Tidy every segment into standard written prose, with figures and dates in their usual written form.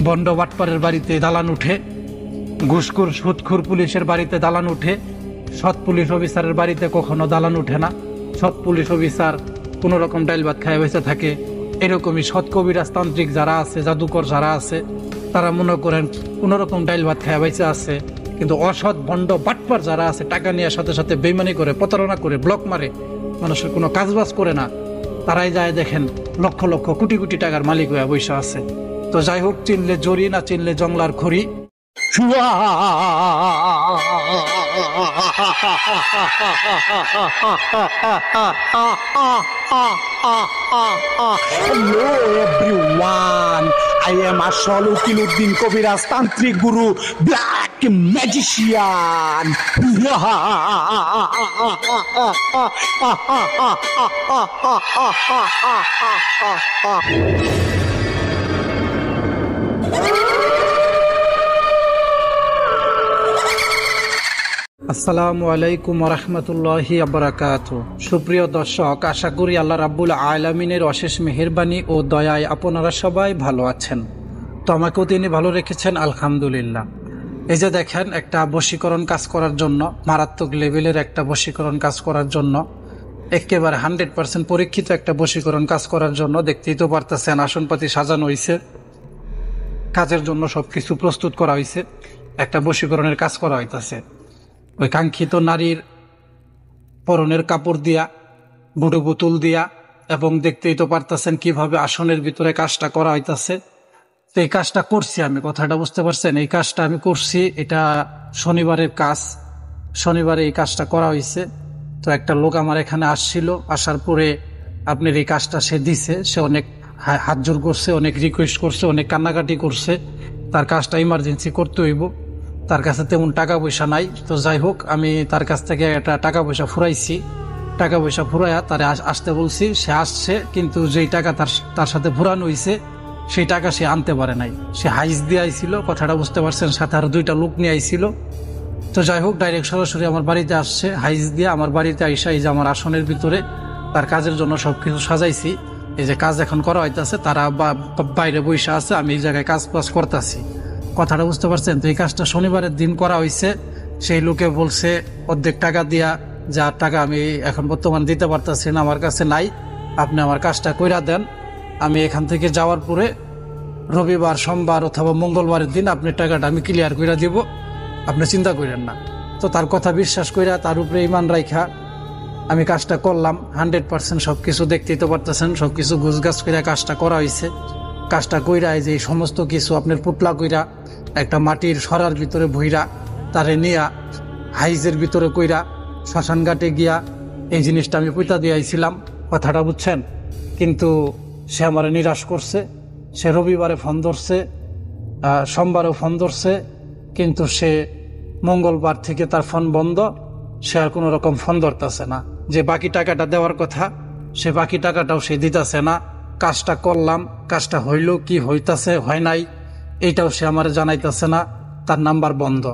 Bond বাটপারের বাড়িতে দালান উঠে, ঘুষখোর সুদখোর পুলিশের বাড়িতে দালান উঠে। সৎ পুলিশ অফিসারের বাড়িতে কখনো দালান উঠে না। সৎ পুলিশ অফিসার কোনো রকম ডাইল ভাত খায় বেঁচে থাকে। এরকমই সৎ কবিরাজতান্ত্রিক যারা আছে, জাদুকর যারা আছে, তারা মনে করেন কোনো রকম ডাইল ভাত খায় বেঁচে আছে। কিন্তু অসৎ বন্ড বাটপার যারা আছে, টাকা নেওয়ার সাথে সাথে বেইমানি করে, প্রতারণা করে, ব্লক মারে, মানুষের কোনো কাজবাজ করে না, তারাই যায় দেখেন লক্ষ লক্ষ কোটি কোটি টাকার মালিক হয়ে বসে আছে। তো যাই হোক, চিনলে জড়ি, না চিনলে জংলার খড়ি। Hello everyone, I am Ashol Ukiluddin Kobiraj Tantric Guru, Black Magician. আসসালামু আলাইকুম ওয়া রাহমাতুল্লাহি ওয়া বারাকাতুহু। সুপ্রিয় দর্শক, আশা করি আল্লাহ রাব্বুল আলামিনের অশেষ মেহেরবানি ও দয়ায় আপনারা সবাই ভালো আছেন। তো আমাকেও তিনি ভালো রেখেছেন, আলহামদুলিল্লাহ। এই যে দেখেন, একটা বশীকরণ কাজ করার জন্য, মারাত্মক লেভেলের একটা বশীকরণ কাজ করার জন্য, একেবারে 100% পরীক্ষিত একটা বশীকরণ কাজ করার জন্য, দেখতেই তো পারতেছেন আসনপাতি সাজানো হয়েছে, কাজের জন্য সবকিছু প্রস্তুত করা হয়েছে, একটা বশীকরণের কাজ করা হইতেছে। ওই কাঙ্ক্ষিত নারীর পরনের কাপড় দিয়া, বুড়ো বোতল দিয়া, এবং দেখতেই তো পারতেছেন কিভাবে আসনের ভিতরে কাজটা করা হইতেছে। তো এই কাজটা করছি আমি, কথাটা বুঝতে পারছেন? এই কাজটা আমি করছি, এটা শনিবারের কাজ। শনিবারে এই কাজটা করা হয়েছে। তো একটা লোক আমার এখানে আসছিল, আসার পরে আপনার এই কাজটা সে দিছে। সে অনেক হাত জোর করছে, অনেক রিকোয়েস্ট করছে, অনেক কান্নাকাটি করছে, তার কাজটা ইমার্জেন্সি করতে হইব। তার কাছে তেমন টাকা পয়সা নাই। তো যাই হোক, আমি তার কাছ থেকে একটা টাকা পয়সা ফুরাইছি। টাকা পয়সা ফুরাইয়া তারে আসতে বলছি। সে আসছে, কিন্তু যেই টাকা তার সাথে ফুরানো হয়েছে, সেই টাকা সে আনতে পারে নাই। সে হাইজ দিয়ে আইছিল, কথাটা বুঝতে পারছেন? সাথে আরো 2টা লোক নিয়ে আইছিল। তো যাই হোক, ডাইরেক্ট সরাসরি আমার বাড়িতে আসছে, হাইজ দিয়ে আমার বাড়িতে আইসা এই যে আমার আসনের ভিতরে তার কাজের জন্য সবকিছু সাজাইছি। এই যে কাজ এখন করা হইতেছে, তারা বাইরে বসে আছে, আমি এই জায়গায় কাজ বাজ করতেছি। কথাটা বুঝতে পারছেন? তো এই কাজটা শনিবারের দিন করা হয়েছে। সেই লোকে বলছে অর্ধেক টাকা দিয়া, যার টাকা আমি এখন বর্তমানে দিতে পারতেছি না, আমার কাছে নাই, আপনি আমার কাজটা কইরা দেন। আমি এখান থেকে যাওয়ার পরে রবিবার, সোমবার অথবা মঙ্গলবারের দিন আপনি টাকাটা আমি ক্লিয়ার কইরা দিব, আপনি চিন্তা করেন না। তো তার কথা বিশ্বাস কইরা, তার উপরে ইমান রাইখা আমি কাজটা করলাম 100%। সবকিছু দেখতেই তো পারতেছেন, সবকিছু গুছগাছ কইরা কাজটা করা হয়েছে। কাজটা কইরা এই যে সমস্ত কিছু আপনার পুতলা কইরা, একটা মাটির সরার ভিতরে ভইরা, তারে নিয়া হাইজের ভিতরে কইরা শ্মশান ঘাটে গিয়া এই জিনিসটা আমি পয়তা দিয়ে আইছিলাম, কথাটা বুঝছেন? কিন্তু সে আমার নিরাশ করছে। সে রবিবারে ফোন ধরছে, সোমবারেও ফোন ধরছে, কিন্তু সে মঙ্গলবার থেকে তার ফোন বন্ধ। সে আর কোনো রকম ফোন ধরতেছে না। যে বাকি টাকাটা দেওয়ার কথা, সে বাকি টাকাটাও সে দিতেছে না। কাজটা করলাম, কাজটা হইল কি হইতাছে, হয় নাই, এইটাও সে আমার জানাইতেছে না। তার নাম্বার বন্ধ।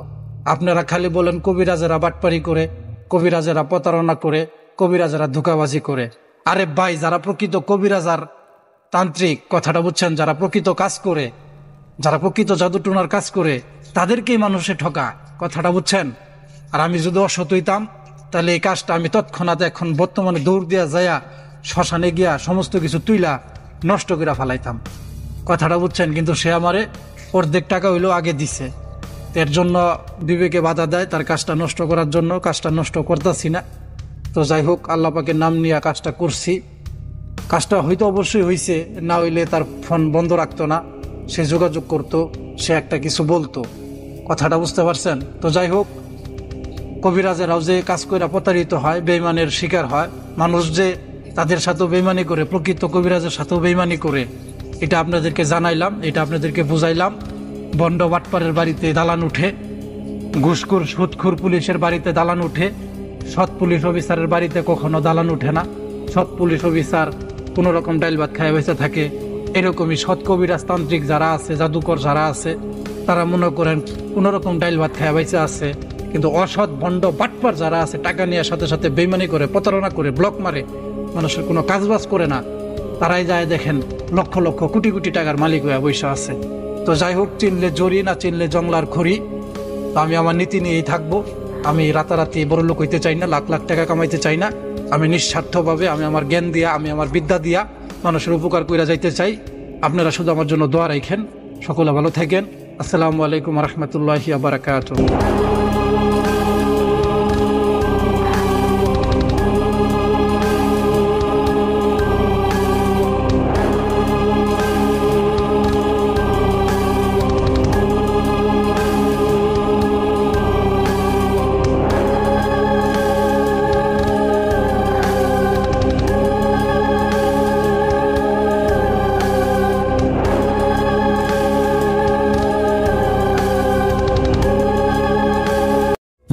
আপনারা খালি বলেন কবিরাজেরা বাটপারি করে, কবিরাজেরা প্রতারণা করে, কবিরাজেরা ধোঁকাবাজি করে। আরে ভাই, যারা প্রকৃত কবিরাজ আর তান্ত্রিক, কথাটা বুঝছেন, যারা প্রকৃত কাজ করে, যারা প্রকৃত জাদুটুনার কাজ করে, তাদেরকেই মানুষে ঠকা, কথাটা বুঝছেন? আর আমি যদি অসৎ হইতাম, তাহলে এই কাজটা আমি তৎক্ষণাৎ এখন বর্তমানে দৌড় দিয়া যাইয়া শ্মশানে গিয়া সমস্ত কিছু তুইলা নষ্ট করে ফেলাইতাম, কথাটা বুঝছেন? কিন্তু সে আমারে অর্ধেক টাকা হইলেও আগে দিছে। এর জন্য বিবেকে বাধা দেয়, তার কাজটা নষ্ট করার জন্য। কাজটা নষ্ট করতেছি না। তো যাই হোক, আল্লাহ পাকের নাম নিয়ে কাজটা করছি। কাজটা হয়তো অবশ্যই হয়েছে, না হইলে তার ফোন বন্ধ রাখতো না, সে যোগাযোগ করতো, সে একটা কিছু বলতো, কথাটা বুঝতে পারছেন? তো যাই হোক, কবিরাজেরাও যে কাজ করে প্রতারিত হয়, বেইমানের শিকার হয়, মানুষ যে তাদের সাথেও বেইমানি করে, প্রকৃত কবিরাজের সাথেও বেইমানি করে, এটা আপনাদেরকে জানাইলাম, এটা আপনাদেরকে বুঝাইলাম। বন্ড বাটপারের বাড়িতে দালান উঠে, ঘুষখোর সুদখোর পুলিশের বাড়িতে দালান উঠে। সৎ পুলিশ অফিসারের বাড়িতে কখনো দালান উঠে না। সৎ পুলিশ অফিসার কোনো রকম ডাইল ভাত খায় বেঁচে থাকে। এরকমই সৎ কবিরাজতান্ত্রিক যারা আছে, জাদুকর যারা আছে, তারা মনে করেন কোনো রকম ডাইল ভাত খায় বেঁচে আছে। কিন্তু অসৎ বন্ড বাটপার যারা আছে, টাকা নেওয়ার সাথে সাথে বেইমানি করে, প্রতারণা করে, ব্লক মারে, মানুষের কোনো কাজবাজ করে না, তারাই যায় দেখেন লক্ষ লক্ষ কোটি কোটি টাকার মালিক হয়ে বসে আছে। তো যাই হোক, চিনলে জরি না চিনলে জংলার খড়ি। তো আমি আমার নীতি নিয়েই থাকবো। আমি রাতারাতি বড় লোক হইতে চাই না, লাখ লাখ টাকা কামাইতে চাই না। আমি নিঃস্বার্থভাবে আমি আমার জ্ঞান দিয়া, আমি আমার বিদ্যা দিয়া মানুষের উপকার কইরা যাইতে চাই। আপনারা শুধু আমার জন্য দোয়া রাখেন। সকলে ভালো থাকেন। আসসালামু আলাইকুম রহমতুল্লাহি ওয়া বারাকাতুহু।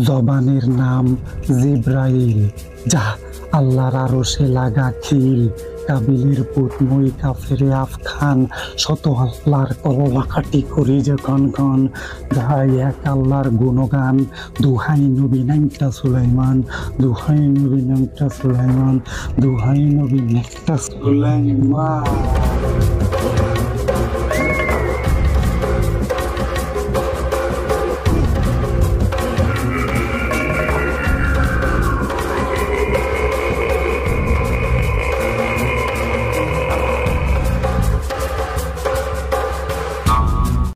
জবানের নাম জিব্রাইল, যা আল্লাহর আরশে লাগা খিল। কাবিলের পুত মই কাফেরে আফখান, শত আল্লাহর কলবাকাটি করি যখন গন। গাই এক আল্লাহর গুণগান, দুহাই নবী নামটা সুলাইমান, দুহাই নবী নামটা সুলাইমান, দুহাই নবী নামটা সুলাইমান।